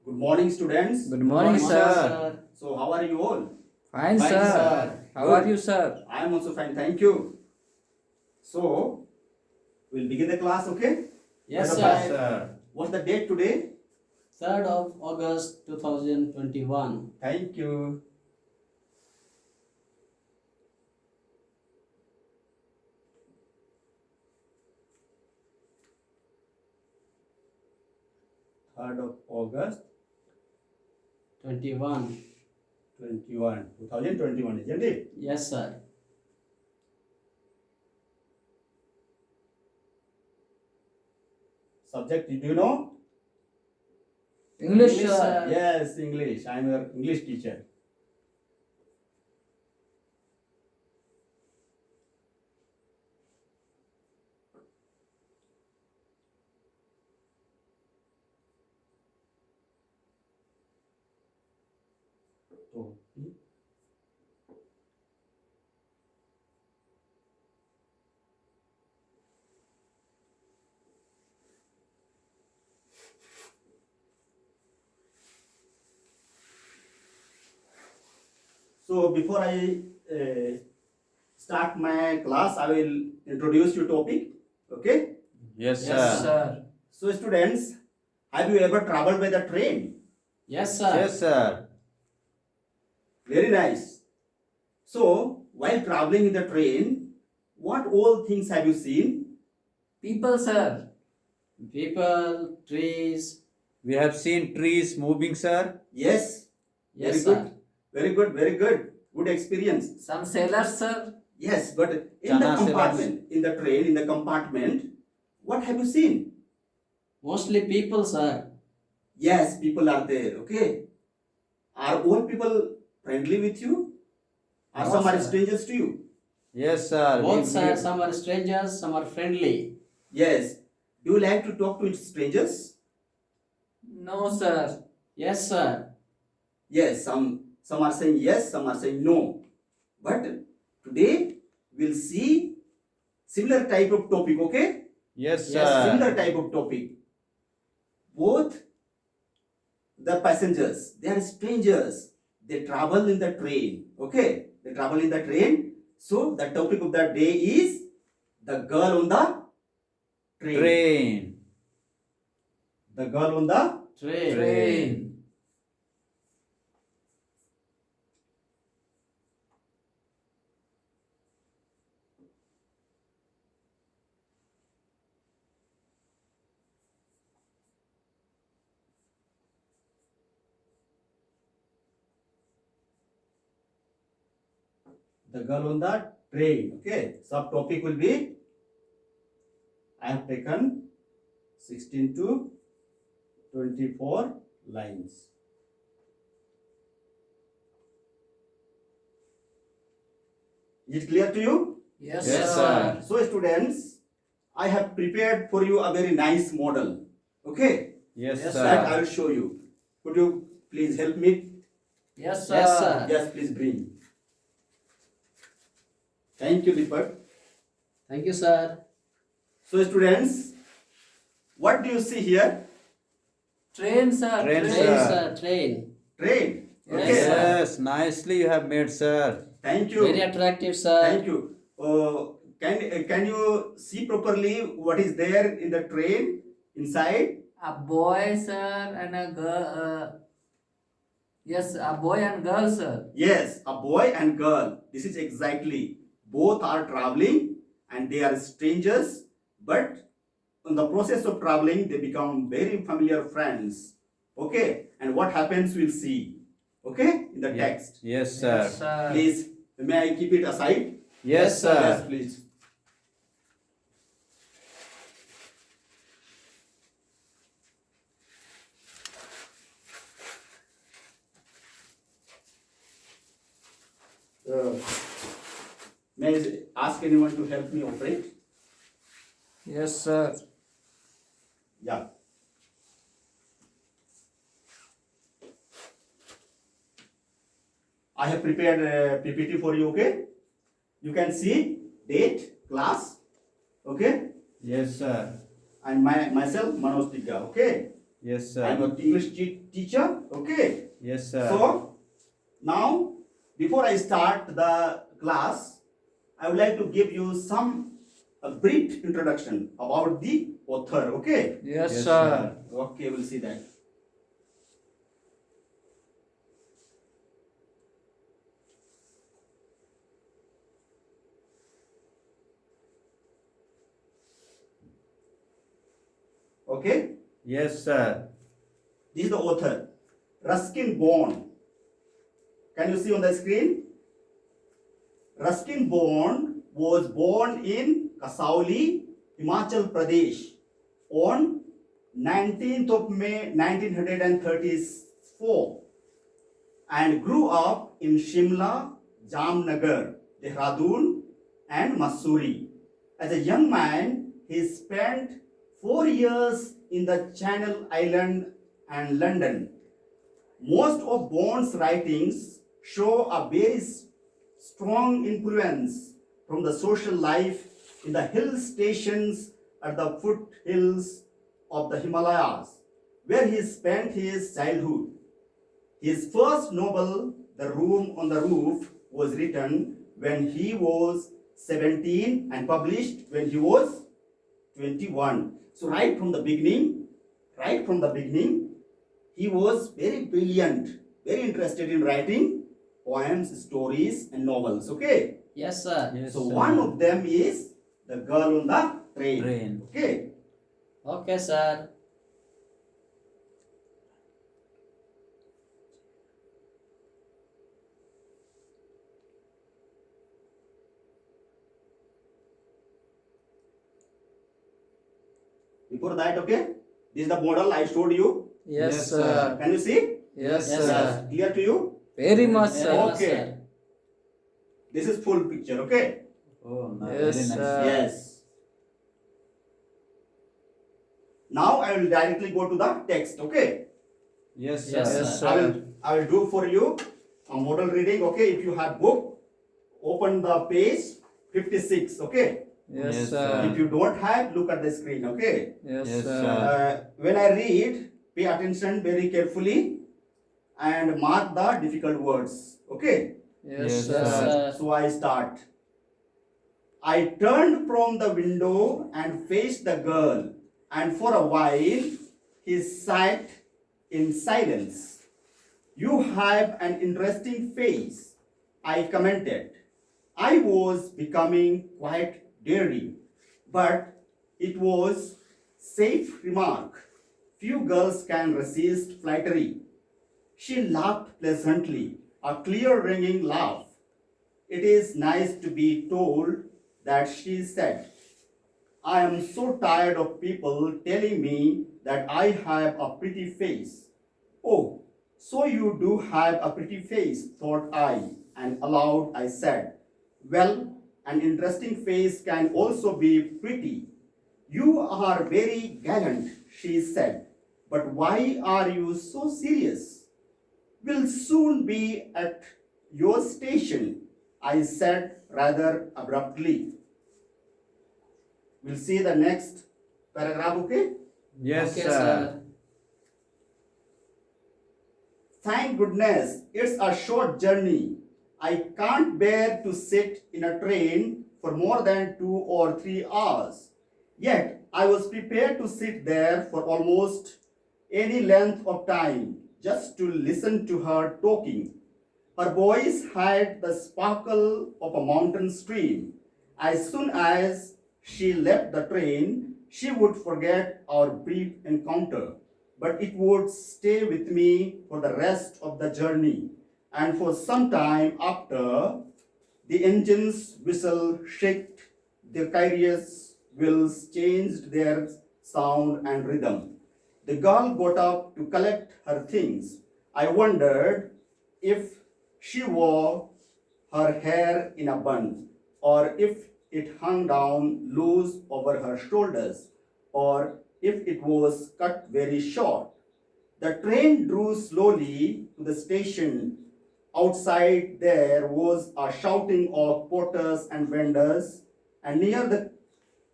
Good morning, students. Good morning, sir. So, how are you all? Fine, Fine, sir. sir. How are you, sir? I am also fine, thank you. So, we'll begin the class, okay? Yes, Yes, sir. What's the date today? 3rd of August 2021. Thank you. Third of August 21. 2021, isn't it? Yes, sir. Subject, do you know? English, English, sir. sir. Yes, English. I am your English teacher. Topic. So before I start my class, I will introduce you topic. Okay. Yes, Yes, sir. sir. So students, have you ever traveled by the train? Yes, sir. Yes, sir. Very nice. So while traveling in the train, what all things have you seen? People, sir. People, trees. We have seen trees moving, sir. Yes. Yes, Very sir. good. Very good. Very good. Good experience. Some sailors, sir. Yes, but in the Chana compartment, in the train, in the compartment, what have you seen? Mostly people, sir. Yes, people are there. Okay. Are all people friendly with you? Or No, some are sir. strangers to you? Yes, sir. Both, sir. Some are strangers, some are friendly. Yes. Do you like to talk to strangers? No, sir. Yes, sir. Yes, some are saying yes, some are saying no. But today we'll see similar type of topic, okay? Yes, Yes, sir. Similar type of topic. Both the passengers, they are strangers. They travel in the train, okay? They travel in the train. So the topic of the day is the girl on the train. Train. The girl on the Train. Train. girl on the train. Okay. Subtopic will be I have taken 16 to 24 lines. Is it clear to you? Yes, Yes, sir. So students, I have prepared for you a very nice model. Okay. Yes, Yes, sir. That I will show you. Could you please help me? Yes, sir. Yes, sir. Yes, please bring. Thank you, Deepak. Thank you, sir. So students, what do you see here? Train, sir. Train, Train. Train, sir. Train. Train. Yes, Okay. sir. Yes. Nicely you have made, sir. Thank you. Very attractive, sir. Thank you. Can you see properly what is there in the train inside? A boy, sir, and a girl. Yes, a boy and girl, sir. Yes, a boy and girl. This is exactly. Both are traveling and they are strangers, but in the process of traveling, they become very familiar friends. Okay, and what happens, we'll see. Okay, in the text. Yes, Yes, sir. Please, may I keep it aside? Yes, sir. Yes, please. May I ask anyone to help me operate? Yes, sir. Yeah. I have prepared a PPT for you, okay? You can see date, class, okay? Yes, sir. And myself, Manoj Tigga, okay? Yes, sir. I'm an English teacher. Okay. Yes, sir. So now, before I start the class, I would like to give you a brief introduction about the author. Okay. Yes, Yes, sir. Okay, we'll see that. Okay. Yes, sir. This is the author, Ruskin Bond. Can you see on the screen? Ruskin Bond was born in Kasauli, Himachal Pradesh on 19th of May 1934 and grew up in Shimla, Jamnagar, Dehradun and Mussoorie. As a young man, he spent 4 years in the Channel Island and London. Most of Bond's writings show a very strong influence from the social life in the hill stations at the foothills of the Himalayas, where he spent his childhood. His first novel, The Room on the Roof, was written when he was 17 and published when he was 21. So right from the beginning, he was very brilliant, very interested in writing poems, stories, and novels. Okay. Yes, sir. Yes, So sir. one of them is The Girl on the Train. Train. Okay. Okay, sir. Before that, okay, this is the model I showed you. Yes, Yes, sir. Can you see? Yes, Yes, sir. sir. Clear to you? Very much, Very sir. much, Okay. sir. This is full picture. Okay. Oh, nice. Yes, Very nice. sir. Yes. Now I will directly go to the text. Okay. Yes, sir. Yes, Yes, sir. sir. I will do for you a model reading. Okay. If you have book, open the page 56. Okay. Yes, Yes, sir. If you don't have, look at the screen. Okay. Yes, Yes, sir. sir. When I read, pay attention very carefully and mark the difficult words. Okay. Yes, Yes, sir. Yes, sir. So I start. I turned from the window and faced the girl, and for a while he sat in silence. You have an interesting face, I commented. I was becoming quite daring, but it was safe remark. Few girls can resist flattery. She laughed pleasantly, a clear ringing laugh. It is nice to be told that, she said. I am so tired of people telling me that I have a pretty face. Oh, so you do have a pretty face, thought I, and aloud I said, well, an interesting face can also be pretty. You are very gallant, she said, but why are you so serious? We'll soon be at your station, I said rather abruptly. We'll see the next paragraph, okay? Yes, Okay, sir. sir. Thank goodness it's a short journey. I can't bear to sit in a train for more than 2 or 3 hours. Yet I was prepared to sit there for almost any length of time just to listen to her talking. Her voice had the sparkle of a mountain stream. As soon as she left the train, she would forget our brief encounter, but it would stay with me for the rest of the journey. And for some time after, the engine's whistle shrieked, the carriage's wheels changed their sound and rhythm. The girl got up to collect her things. I wondered if she wore her hair in a bun, or if it hung down loose over her shoulders, or if it was cut very short. The train drew slowly to the station. Outside there was a shouting of porters and vendors, and near the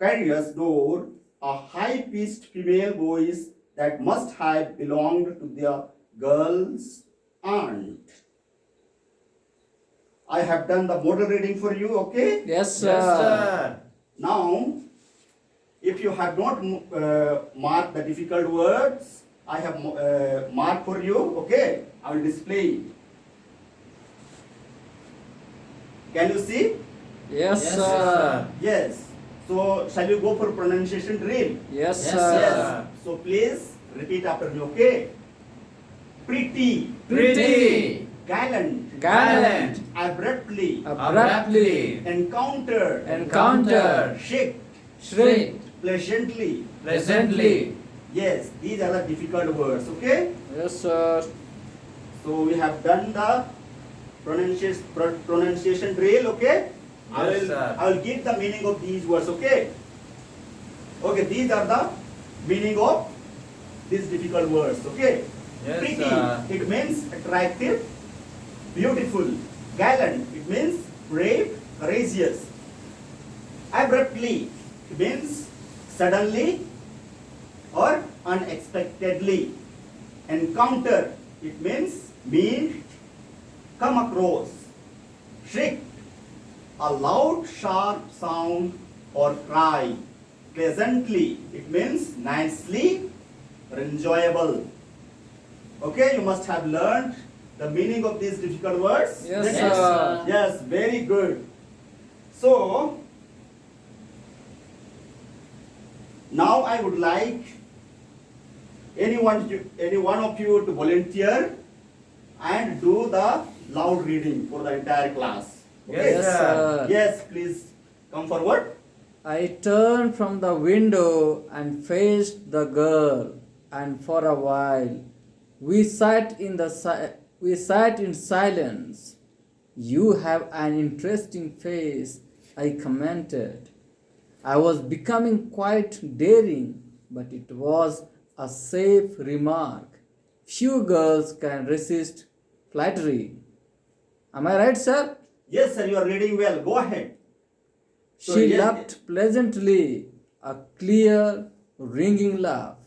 carrier's door, a high-pitched female voice that must have belonged to the girl's aunt. I have done the model reading for you, okay? Yes, sir. Yes, sir. Now, if you have not marked the difficult words, I have marked for you, okay? I will display. Can you see? Yes, Yes, sir. Yes. So, shall you go for pronunciation drill? Yes, Yes, sir. Yes. So, please repeat after me, okay? Pretty, Pretty, gallant, gallant, abruptly, abruptly, encounter, encounter, shake, shriek, pleasantly. pleasantly. Yes, these are the difficult words, okay? Yes, sir. So we have done the pronunciation drill, okay? Yes, sir. I will give the meaning of these words, okay? Okay, these are the meaning of these difficult words, okay? Yes, Pretty, sir. it means attractive, beautiful. Gallant, it means brave, courageous. Abruptly, it means suddenly or unexpectedly. Encounter, it means meet, come across. Shriek, a loud sharp sound or cry. Pleasantly, it means nicely or enjoyable. Okay, you must have learned the meaning of these difficult words. Yes, Yes, sir. sir. Yes, very good. So, now I would like any one of you to volunteer and do the loud reading for the entire class. Yes, sir. Yes, please come forward. I turned from the window and faced the girl, and for a while we sat in silence. You have an interesting face, I commented. I was becoming quite daring, but it was a safe remark. Few girls can resist flattery. Am I right, sir? Yes, sir, you are reading well. Go ahead. So, She yes, laughed pleasantly, a clear, ringing laugh.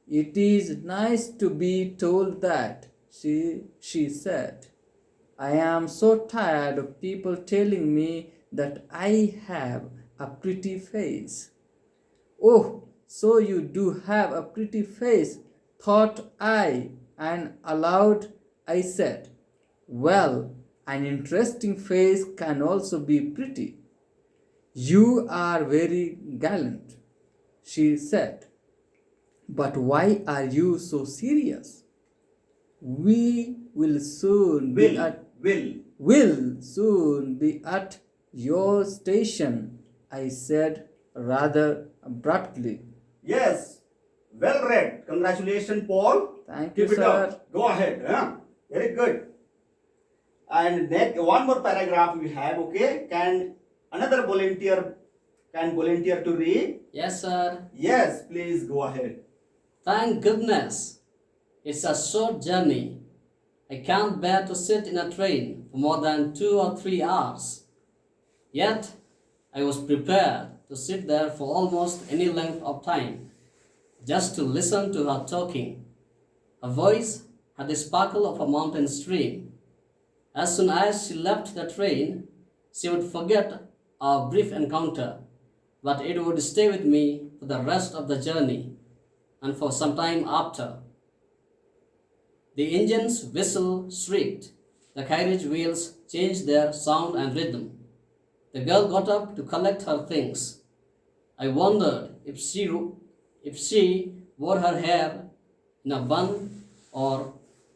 It is nice to be told that, she said. I am so tired of people telling me that I have a pretty face. Oh, so you do have a pretty face, thought I, and aloud I said, well, an interesting face can also be pretty. You are very gallant, she said. But why are you so serious? We will soon be will soon be at your station, I said rather abruptly. Yes, well read. Congratulations, Paul. Thank you, Keep it sir. up. Go ahead. Huh? Very good. And next, one more paragraph we have. Okay, can another volunteer to read? Yes, sir. Yes, please go ahead. Thank goodness. It's a short journey. I can't bear to sit in a train for more than 2 or 3 hours. Yet, I was prepared to sit there for almost any length of time, just to listen to her talking. Her voice had the sparkle of a mountain stream. As soon as she left the train, she would forget our brief encounter, but it would stay with me for the rest of the journey and for some time after. The engine's whistle shrieked. The carriage wheels changed their sound and rhythm. The girl got up to collect her things. I wondered if she wore her hair in a bun, or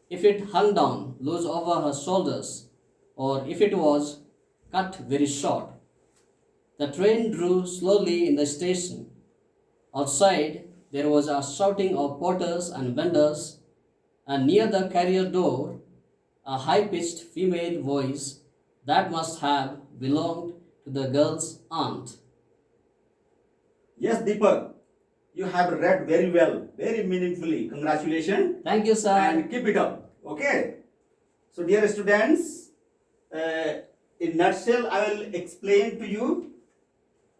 if it hung down loose over her shoulders, or if it was cut very short. The train drew slowly in the station. Outside, there was a shouting of porters and vendors, and near the carrier door, a high-pitched female voice that must have belonged to the girl's aunt. Yes, Deepak, you have read very well, very meaningfully. Congratulations. Thank you, sir. And keep it up. Okay. So, dear students, in nutshell, I will explain to you.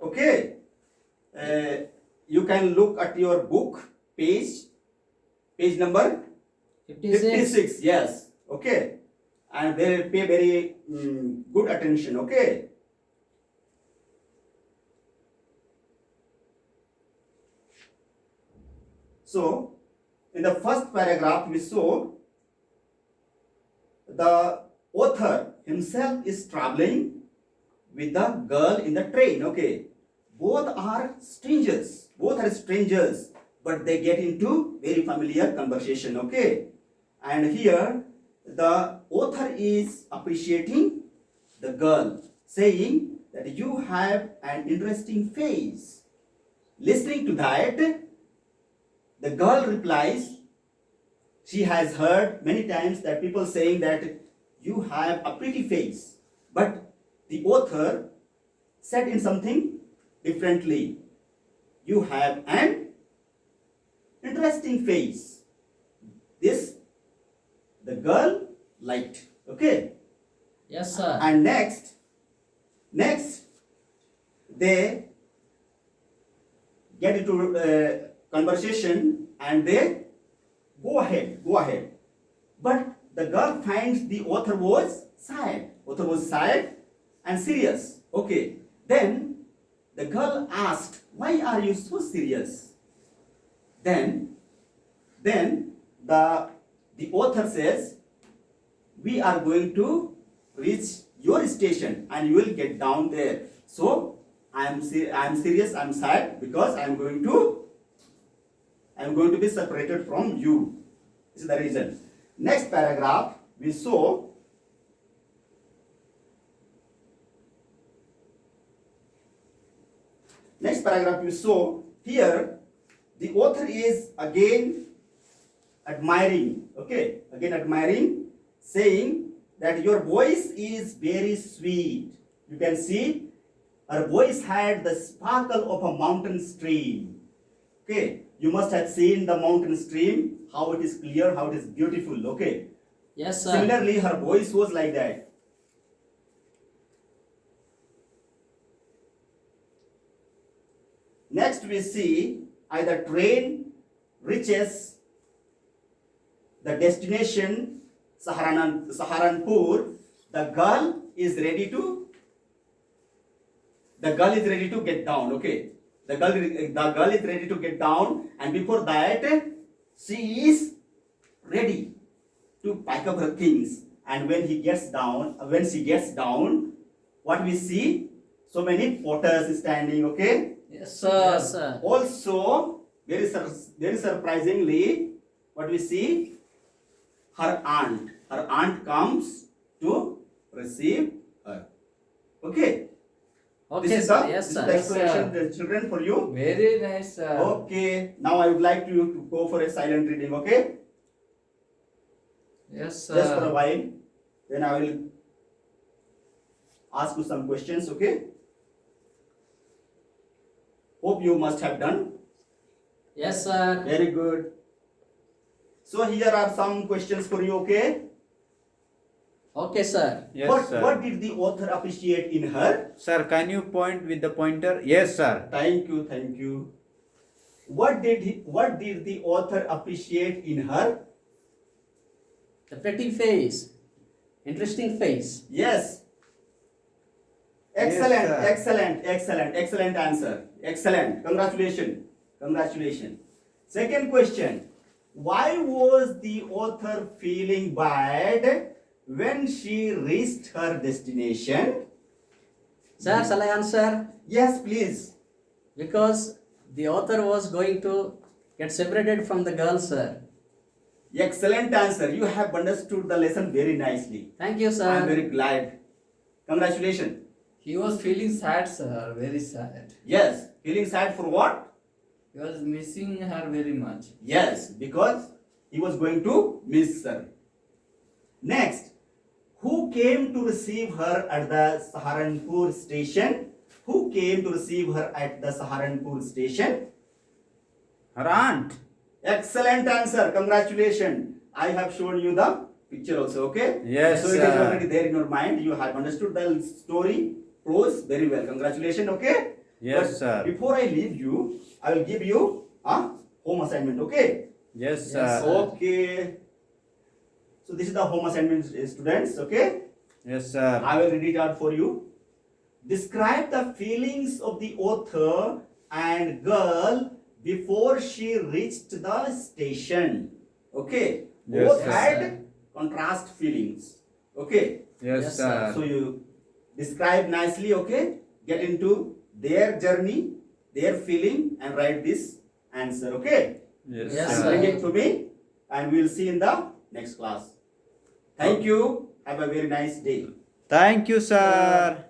Okay. You can look at your book page Page number 56. 56. Yes. Okay. And they pay very good attention. Okay. So, in the first paragraph, we saw the author himself is traveling with the girl in the train. Okay. Both are strangers. Both are strangers, but they get into very familiar conversation. Okay. And here, the author is appreciating the girl, saying that you have an interesting face. Listening to that, the girl replies, she has heard many times that people saying that you have a pretty face. But the author said in something differently. You have an interesting face. This the girl liked. Okay. Yes, sir. And next they get into conversation and they go ahead. But the girl finds the author was sad. Author was sad and serious. Okay. Then the girl asked, why are you so serious? Then the author says, we are going to reach your station and you will get down there. So I am serious, I am sad because I am going to be separated from you. This is the reason. Next paragraph we saw here the author is again admiring, saying that your voice is very sweet. You can see her voice had the sparkle of a mountain stream. Okay, you must have seen the mountain stream, how it is clear, how it is beautiful. Okay, Yes, sir. similarly her voice was like that. Next we see either train reaches the destination Saharanpur, the girl is ready to get down. Okay, the girl is ready to get down, and before that she is ready to pack up her things. And when she gets down, what we see? So many porters standing. Okay. Yes, sir. Yes, sir. Also, very surprisingly, what we see, her aunt comes to receive her. Okay. Okay, This is sir. the Yes, this sir. is the Yes, sir. explanation, the children, for you. Very nice, sir. Okay. Now I would like you to go for a silent reading. Okay. Yes, Just for a sir. while. Then I will ask you some questions. Okay. Hope you must have done. Yes, sir. Very good. So here are some questions for you. Okay. Okay, sir. Yes, sir. What did the author appreciate in her? Sir, can you point with the pointer? Yes, sir. Thank you. What did the author appreciate in her? The pretty face. Interesting face. Yes. Yes, Excellent answer. Excellent. Congratulations. Second question. Why was the author feeling bad when she reached her destination? Sir, shall I answer? Yes, please. Because the author was going to get separated from the girl, sir. Excellent answer. You have understood the lesson very nicely. Thank you, I am sir. very glad. Congratulations. He was feeling sad, sir. Very sad. Yes. Feeling sad for what? He was missing her very much. Yes, because he was going to miss her. Next, who came to receive her at the Saharanpur station? Who came to receive her at the Saharanpur station? Her aunt. Excellent answer. Congratulations. I have shown you the picture also. Okay. Yes, So it is sir. already there in your mind. You have understood the story, prose very well. Congratulations. Okay. Yes, But sir. before I leave you, I will give you a home assignment. Okay. Yes, Yes, sir. sir. Okay. So this is the home assignment, students. Okay. Yes, sir. I will read it out for you. Describe the feelings of the author and girl before she reached the station. Okay. Yes, Both sir. had contrast feelings. Okay. Yes, Yes, sir. So you describe nicely. Okay. Get into their journey, their feeling, and write this answer. Okay. Yes, Yes, And sir. bring it to me, and we will see in the next class. Thank you. Have a very nice day. Thank you, sir.